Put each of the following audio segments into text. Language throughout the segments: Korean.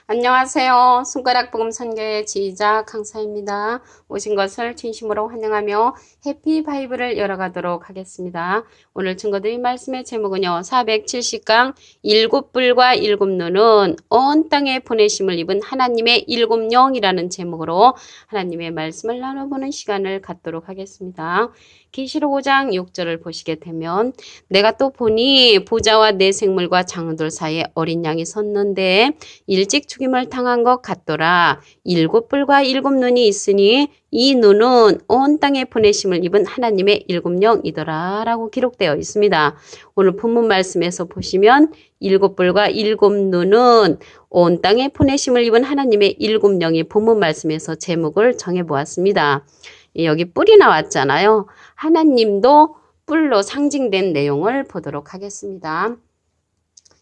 안녕하세요. 손가락 복음 선교의 지휘자 강사입니다. 오신 것을 진심으로 환영하며 해피 바이블을 열어가도록 하겠습니다. 오늘 증거드린 말씀의 제목은요. 470강 일곱 뿔과 일곱 눈은 온 땅에 보내심을 입은 하나님의 일곱 영이라는 제목으로 하나님의 말씀을 나눠보는 시간을 갖도록 하겠습니다. 계시록 5장 6절을 보시게 되면 내가 또 보니 보좌와 네 생물과 장들 사이에 어린 양이 섰는데 일찍 죽임을 당한 것 같더라. 일곱 뿔과 일곱 눈이 있으니 이 눈은 온 땅에 보내심을 입은 하나님의 일곱 영이더라 라고 기록되어 있습니다. 오늘 본문 말씀에서 보시면 일곱 뿔과 일곱 눈은 온 땅에 보내심을 입은 하나님의 일곱 영이 본문 말씀에서 제목을 정해보았습니다. 여기 뿔이 나왔잖아요. 하나님도 뿔로 상징된 내용을 보도록 하겠습니다.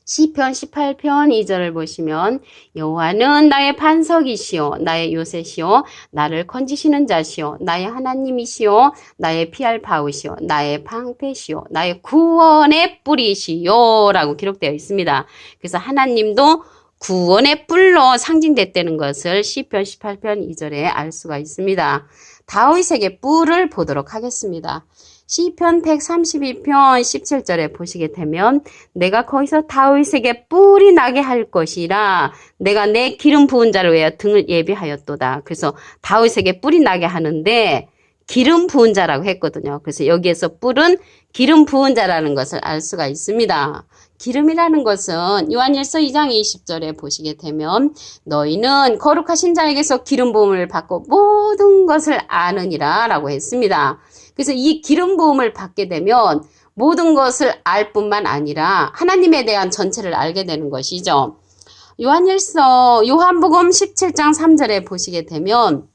시편 18편 2절을 보시면 여호와는 나의 반석이시요 나의 요새시요 나를 건지시는 자시요 나의 하나님이시요 나의 피할 바위시요 나의 방패시요 나의 구원의 뿔이시요 라고 기록되어 있습니다. 그래서 하나님도 구원의 뿔로 상징됐다는 것을 시편 18편 2절에 알 수가 있습니다. 다윗에게 뿔을 보도록 하겠습니다. 시편 132편 17절에 보시게 되면 내가 거기서 다윗에게 뿔이 나게 할 것이라 내가 내 기름 부은 자를 위하여 등을 예비하였도다. 그래서 다윗에게 뿔이 나게 하는데 기름 부은 자라고 했거든요. 그래서 여기에서 뿔은 기름 부은 자라는 것을 알 수가 있습니다. 기름이라는 것은 요한일서 2장 20절에 보시게 되면 너희는 거룩하신 자에게서 기름 부음을 받고 모든 것을 아느니라 라고 했습니다. 그래서 이 기름 부음을 받게 되면 모든 것을 알 뿐만 아니라 하나님에 대한 전체를 알게 되는 것이죠. 요한복음 17장 3절에 보시게 되면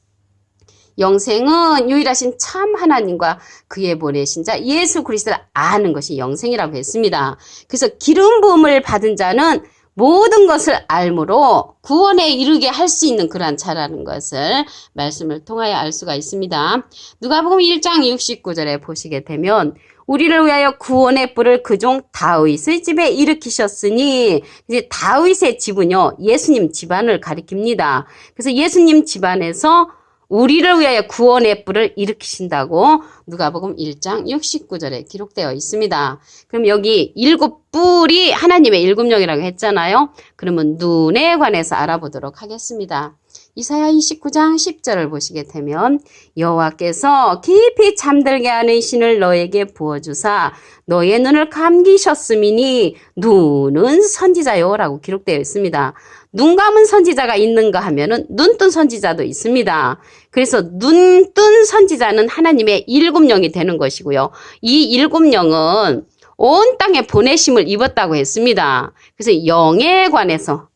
영생은 유일하신 참 하나님과 그의 보내신 자 예수 그리스도를 아는 것이 영생이라고 했습니다. 그래서 기름 부음을 받은 자는 모든 것을 알므로 구원에 이르게 할 수 있는 그러한 자라는 것을 말씀을 통하여 알 수가 있습니다. 누가복음 1장 69절에 보시게 되면 우리를 위하여 구원의 뿔을 그 종 다윗의 집에 일으키셨으니 이제 다윗의 집은요 예수님 집안을 가리킵니다. 그래서 예수님 집안에서 우리를 위하여 구원의 뿔을 일으키신다고 누가복음 1장 69절에 기록되어 있습니다. 그럼 여기 일곱 뿔이 하나님의 일곱 영이라고 했잖아요. 그러면 눈에 관해서 알아보도록 하겠습니다. 이사야 29장 10절을 보시게 되면 여호와께서 깊이 잠들게 하는 신을 너에게 부어주사 너의 눈을 감기셨음이니 눈은 선지자요 라고 기록되어 있습니다. 눈 감은 선지자가 있는가 하면은 눈 뜬 선지자도 있습니다. 그래서 눈 뜬 선지자는 하나님의 일곱 영이 되는 것이고요. 이 일곱 영은 온 땅에 보내심을 입었다고 했습니다. 그래서 영에 관해서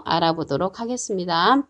알아보도록 하겠습니다.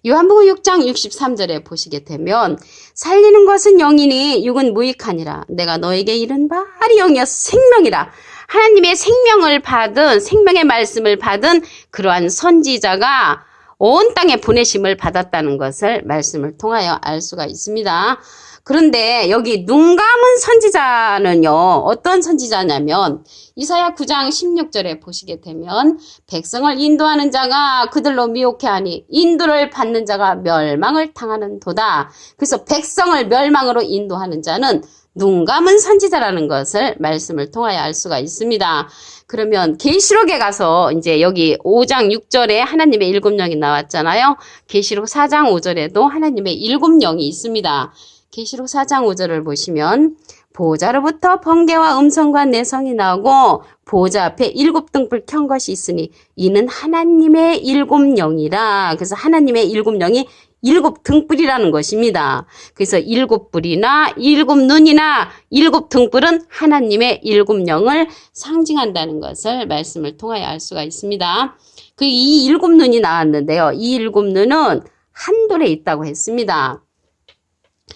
요한복음 6장 63절에 보시게 되면 살리는 것은 영이니 육은 무익하니라. 내가 너에게 이른 바리 영이여 생명이라. 하나님의 생명을 받은 생명의 말씀을 받은 그러한 선지자가 온 땅에 보내심을 받았다는 것을 말씀을 통하여 알 수가 있습니다. 그런데 여기 눈 감은 선지자는요 어떤 선지자냐면 이사야 9장 16절에 보시게 되면 백성을 인도하는 자가 그들로 미혹해하니 인도를 받는 자가 멸망을 당하는 도다. 그래서 백성을 멸망으로 인도하는 자는 눈 감은 선지자라는 것을 말씀을 통하여 알 수가 있습니다. 그러면 계시록에 가서 이제 여기 5장 6절에 하나님의 일곱 영이 나왔잖아요. 계시록 4장 5절에도 하나님의 일곱 영이 있습니다. 계시록 4장 5절을 보시면 보좌로부터 번개와 음성과 내성이 나오고 보좌 앞에 일곱 등불 켠 것이 있으니 이는 하나님의 일곱 영이라. 그래서 하나님의 일곱 영이 일곱 등불이라는 것입니다. 그래서 일곱 뿔이나 일곱 눈이나 일곱 등불은 하나님의 일곱 영을 상징한다는 것을 말씀을 통하여 알 수가 있습니다. 그 이 일곱 눈이 나왔는데요. 이 일곱 눈은 한 돌에 있다고 했습니다.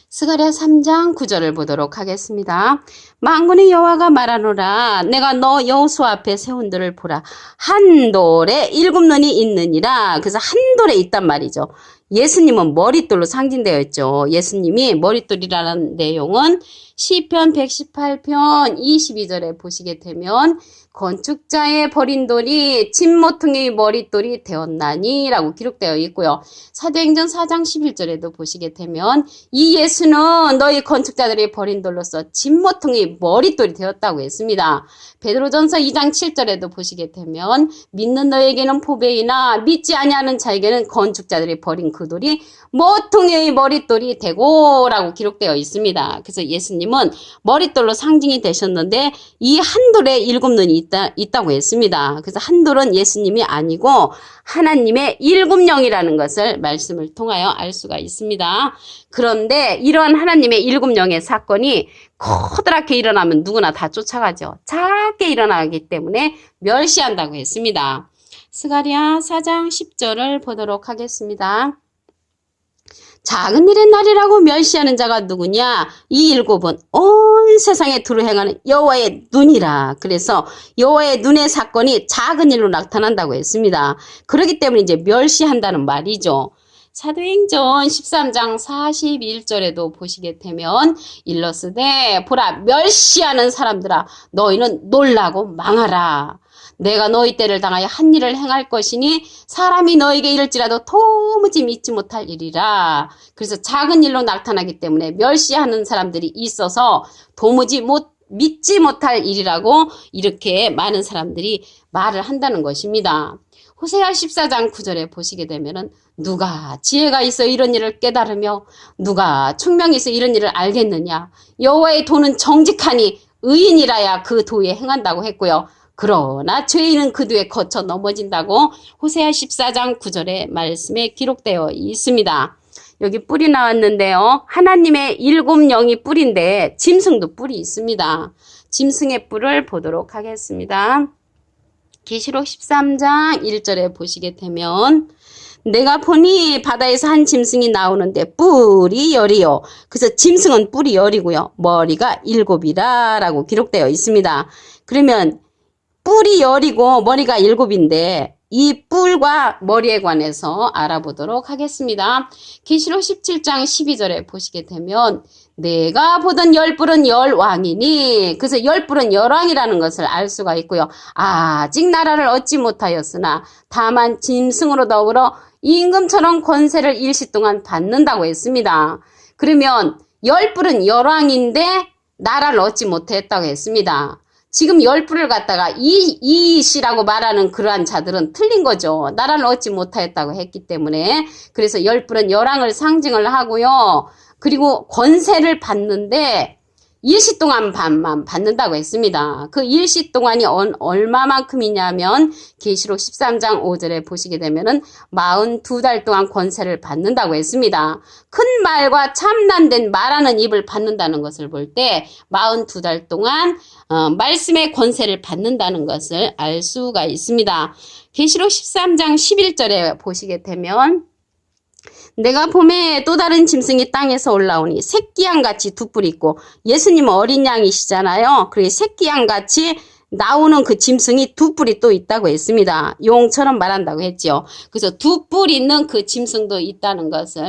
스가랴 3장 9절을 보도록 하겠습니다. 만군의 여호와가 말하노라. 내가 너 여호수아 앞에 세운 들을 보라. 한 돌에 7눈이 있느니라. 그래서 한 돌에 있단 말이죠. 예수님은 머릿돌로 상징되어 있죠. 예수님이 머릿돌이라는 내용은 시편 118편 22절에 보시게 되면 건축자의 버린 돌이 진모퉁이의 머릿돌이 되었나니 라고 기록되어 있고요. 사도행전 4장 11절에도 보시게 되면 이 예수는 너희 건축자들이 버린 돌로서 진모퉁이의 머릿돌이 되었다고 했습니다. 베드로전서 2장 7절에도 보시게 되면 믿는 너에게는 보배이나 믿지 아니하는 자에게는 건축자들이 버린 그 돌이 모퉁이의 머릿돌이 되고 라고 기록되어 있습니다. 그래서 예수님은 머릿돌로 상징이 되셨는데 이 한 돌에 7눈이 있다고 했습니다. 그래서 한 돌은 예수님이 아니고 하나님의 7영이라는 것을 말씀을 통하여 알 수가 있습니다. 그런데 이러한 하나님의 7영의 사건이 커다랗게 일어나면 누구나 다 쫓아가죠. 작게 일어나기 때문에 멸시한다고 했습니다. 스가랴 4장 10절을 보도록 하겠습니다. 작은 일의 날이라고 멸시하는 자가 누구냐? 이 7은 온 세상에 두루 행하는 여호와의 눈이라. 그래서 여호와의 눈의 사건이 작은 일로 나타난다고 했습니다. 그렇기 때문에 이제 멸시한다는 말이죠. 사도행전 13장 41절에도 보시게 되면 일러스되 보라 멸시하는 사람들아 너희는 놀라고 망하라. 내가 너희 때를 당하여 한 일을 행할 것이니 사람이 너에게 이를지라도 도무지 믿지 못할 일이라. 그래서 작은 일로 나타나기 때문에 멸시하는 사람들이 있어서 도무지 믿지 못할 일이라고 이렇게 많은 사람들이 말을 한다는 것입니다. 호세아 14장 9절에 보시게 되면은 누가 지혜가 있어 이런 일을 깨달으며 누가 총명이 있어 이런 일을 알겠느냐. 여호와의 도는 정직하니 의인이라야 그 도에 행한다고 했고요. 그러나 죄인은 그 뒤에 거쳐 넘어진다고 호세아 14장 9절의 말씀에 기록되어 있습니다. 여기 뿔이 나왔는데요. 하나님의 7영이 뿔인데 짐승도 뿔이 있습니다. 짐승의 뿔을 보도록 하겠습니다. 계시록 13장 1절에 보시게 되면 내가 보니 바다에서 한 짐승이 나오는데 뿔이 10이요. 그래서 짐승은 뿔이 10이고요. 머리가 7이라 라고 기록되어 있습니다. 그러면 뿔이 10이고 머리가 7인데 이 뿔과 머리에 관해서 알아보도록 하겠습니다. 계시록 17장 12절에 보시게 되면 내가 보던 10뿔은 10왕이니 그래서 10뿔은 10왕이라는 것을 알 수가 있고요. 아직 나라를 얻지 못하였으나 다만 짐승으로 더불어 임금처럼 권세를 일시 동안 받는다고 했습니다. 그러면 10뿔은 10왕인데 나라를 얻지 못했다고 했습니다. 지금 10뿔을 갖다가 이시라고 말하는 그러한 자들은 틀린 거죠. 나라를 얻지 못하였다고 했기 때문에. 그래서 10뿔은 10왕을 상징을 하고요. 그리고 권세를 받는데 일시 동안만 받는다고 했습니다. 그 일시 동안이 얼마만큼이냐면 계시록 13장 5절에 보시게 되면은 42달 동안 권세를 받는다고 했습니다. 큰 말과 참난된 말하는 입을 받는다는 것을 볼 때 42달 동안 말씀의 권세를 받는다는 것을 알 수가 있습니다. 계시록 13장 11절에 보시게 되면 내가 봄에 또 다른 짐승이 땅에서 올라오니 새끼양같이 두 뿔이 있고 예수님은 어린 양이시잖아요. 그리고 새끼양같이 나오는 그 짐승이 두 뿔이 또 있다고 했습니다. 용처럼 말한다고 했죠. 그래서 두 뿔 있는 그 짐승도 있다는 것을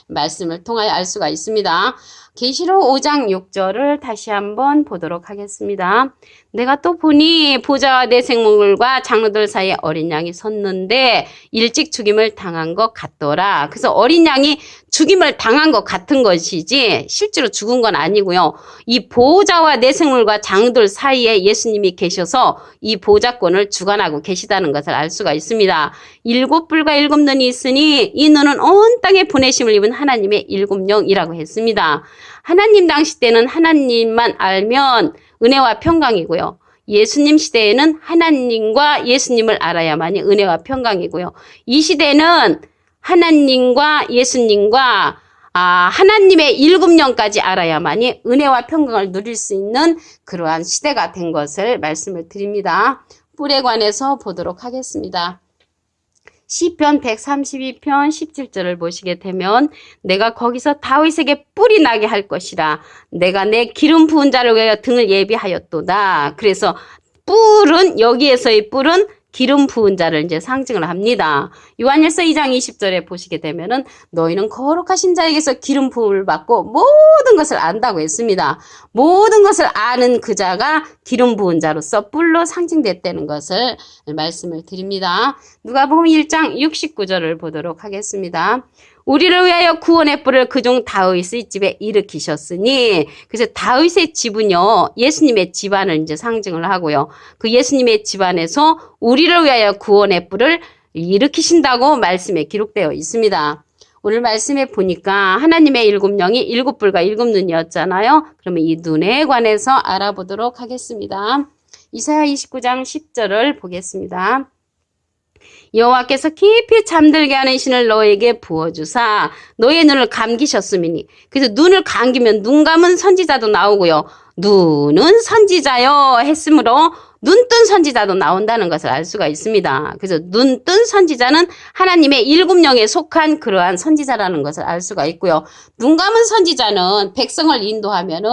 말씀을 통하여 알 수가 있습니다. 계시록 5장 6절을 다시 한번 보도록 하겠습니다. 내가 또 보니 보좌와 내 생물과 장로들 사이에 어린 양이 섰는데 일찍 죽임을 당한 것 같더라. 그래서 어린 양이 죽임을 당한 것 같은 것이지 실제로 죽은 건 아니고요. 이 보좌와 내 생물과 장로들 사이에 예수님이 계셔서 이 보좌권을 주관하고 계시다는 것을 알 수가 있습니다. 7뿔과 7눈이 있으니 이 눈은 온 땅에 보내심을 입은 하나님의 7영이라고 했습니다. 하나님 당시 때는 하나님만 알면 은혜와 평강이고요. 예수님 시대에는 하나님과 예수님을 알아야만이 은혜와 평강이고요. 이 시대는 하나님과 예수님과 하나님의 7영까지 알아야만이 은혜와 평강을 누릴 수 있는 그러한 시대가 된 것을 말씀을 드립니다. 뿔에 관해서 보도록 하겠습니다. 시편 132편 17절을 보시게 되면 내가 거기서 다윗에게 뿔이 나게 할 것이라. 내가 내 기름 부은 자를 위하여 등을 예비하였도다. 그래서 뿔은, 여기에서의 뿔은 기름 부은 자를 이제 상징을 합니다. 요한일서 2장 20절에 보시게 되면은 너희는 거룩하신 자에게서 기름 부음을 받고 모든 것을 안다고 했습니다. 모든 것을 아는 그 자가 기름 부은 자로서 뿔로 상징됐다는 것을 말씀을 드립니다. 누가복음 1장 69절을 보도록 하겠습니다. 우리를 위하여 구원의 뿔을 그종 다윗의 집에 일으키셨으니, 그래서 다윗의 집은요, 예수님의 집안을 이제 상징을 하고요. 그 예수님의 집안에서 우리를 위하여 구원의 뿔을 일으키신다고 말씀에 기록되어 있습니다. 오늘 말씀에 보니까 하나님의 일곱 영이 일곱 뿔과 일곱 눈이었잖아요. 그러면 이 눈에 관해서 알아보도록 하겠습니다. 이사야 29장 10절을 보겠습니다. 여호와께서 깊이 잠들게 하는 신을 너에게 부어주사 너의 눈을 감기셨음이니. 그래서 눈을 감기면 눈 감은 선지자도 나오고요. 눈은 선지자여 했으므로 눈뜬 선지자도 나온다는 것을 알 수가 있습니다. 그래서 눈뜬 선지자는 하나님의 일곱 영에 속한 그러한 선지자라는 것을 알 수가 있고요. 눈 감은 선지자는 백성을 인도하면은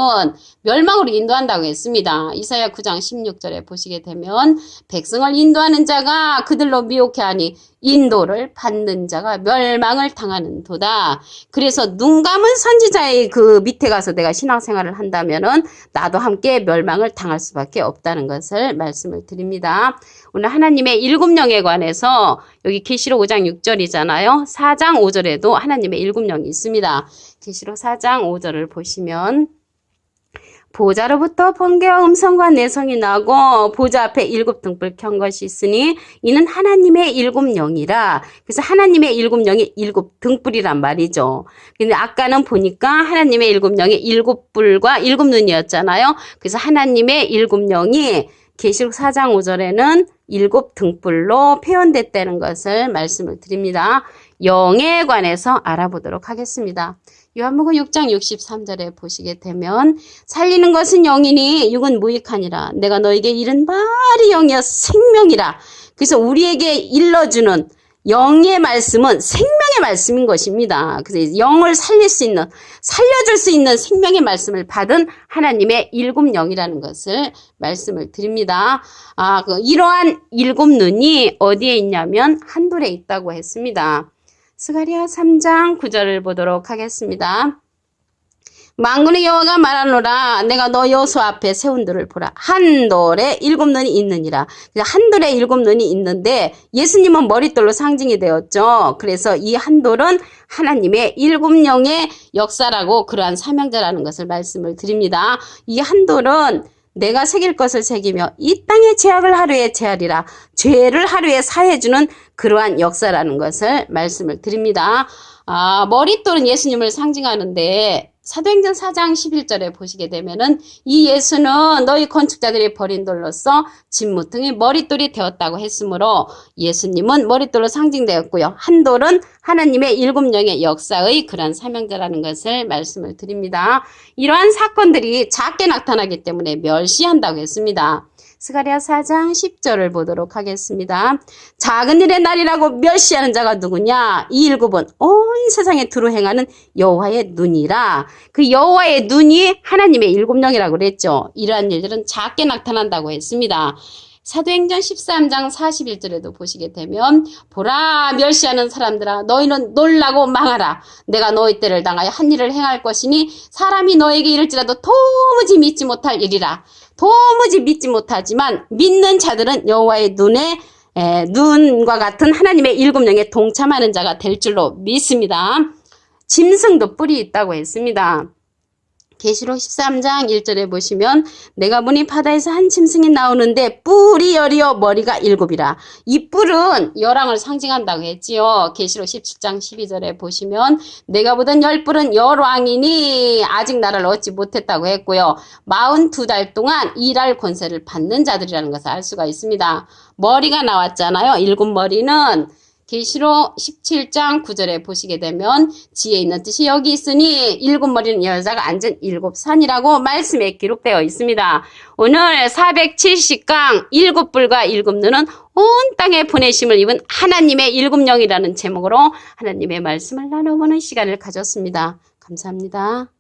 멸망으로 인도한다고 했습니다. 이사야 9장 16절에 보시게 되면 백성을 인도하는 자가 그들로 미혹해 하니 인도를 받는 자가 멸망을 당하는 도다. 그래서 눈 감은 선지자의 그 밑에 가서 내가 신앙생활을 한다면은 나도 함께 멸망을 당할 수밖에 없다는 것을 말씀을 드립니다. 오늘 하나님의 일곱 영에 관해서 여기 계시록 5장 6절이잖아요. 4장 5절에도 하나님의 일곱 영이 있습니다. 계시록 4장 5절을 보시면 보좌로부터 번개와 음성과 내성이 나고 보좌 앞에 일곱 등불 켠 것이 있으니 이는 하나님의 일곱 영이라. 그래서 하나님의 일곱 영이 일곱 등불이란 말이죠. 근데 아까는 보니까 하나님의 일곱 영이 일곱 뿔과 일곱 눈이었잖아요. 그래서 하나님의 일곱 영이 계시록 4장 5절에는 일곱 등불로 표현됐다는 것을 말씀을 드립니다. 영에 관해서 알아보도록 하겠습니다. 요한복음 6장 63절에 보시게 되면 살리는 것은 영이니 육은 무익하니라. 내가 너에게 이른 말이 영이여 생명이라. 그래서 우리에게 일러주는 영의 말씀은 생명의 말씀인 것입니다. 그래서 영을 살릴 수 있는, 살려줄 수 있는 생명의 말씀을 받은 하나님의 일곱 영이라는 것을 말씀을 드립니다. 이러한 일곱 눈이 어디에 있냐면 한돌에 있다고 했습니다. 스가랴 3장 9절을 보도록 하겠습니다. 만군의 여호와가 말하노라. 내가 너 여호수 앞에 세운 돌을 보라. 한 돌에 일곱 눈이 있느니라. 한 돌에 일곱 눈이 있는데 예수님은 머릿돌로 상징이 되었죠. 그래서 이 한 돌은 하나님의 일곱 영의 역사라고 그러한 사명자라는 것을 말씀을 드립니다. 이 한 돌은 내가 새길 것을 새기며 이 땅의 죄악을 하루에 제하리라. 죄를 하루에 사해주는 그러한 역사라는 것을 말씀을 드립니다. 머릿돌은 예수님을 상징하는데 사도행전 4장 11절에 보시게 되면은 이 예수는 너희 건축자들이 버린 돌로서 진무등이 머릿돌이 되었다고 했으므로 예수님은 머릿돌로 상징되었고요. 한 돌은 하나님의 일곱 영의 역사의 그런 사명자라는 것을 말씀을 드립니다. 이러한 사건들이 작게 나타나기 때문에 멸시한다고 했습니다. 스가랴 4장 10절을 보도록 하겠습니다. 작은 일의 날이라고 멸시하는 자가 누구냐? 이 일곱은 온 세상에 두루 행하는 여호와의 눈이라. 그 여호와의 눈이 하나님의 일곱 영이라고 그랬죠. 이러한 일들은 작게 나타난다고 했습니다. 사도행전 13장 41절에도 보시게 되면 보라 멸시하는 사람들아 너희는 놀라고 망하라. 내가 너희 때를 당하여 한 일을 행할 것이니 사람이 너에게 이를지라도 도무지 믿지 못할 일이라. 도무지 믿지 못하지만 믿는 자들은 여호와의 눈과 같은 하나님의 일곱 영에 동참하는 자가 될 줄로 믿습니다. 짐승도 뿔이 있다고 했습니다. 계시록 13장 1절에 보시면 내가 보니 바다에서 한 짐승이 나오는데 뿔이 열이요 머리가 일곱이라. 이 뿔은 열왕을 상징한다고 했지요. 계시록 17장 12절에 보시면 내가 보던 열 뿔은 열왕이니 아직 나라를 얻지 못했다고 했고요. 42달 동안 일할 권세를 받는 자들이라는 것을 알 수가 있습니다. 머리가 나왔잖아요. 일곱 머리는 계시록 17장 9절에 보시게 되면 지혜 있는 뜻이 여기 있으니 일곱 머리는 여자가 앉은 일곱 산이라고 말씀에 기록되어 있습니다. 오늘 470강 일곱 뿔과 일곱 눈은 온 땅에 보내심을 입은 하나님의 일곱 영이라는 제목으로 하나님의 말씀을 나눠보는 시간을 가졌습니다. 감사합니다.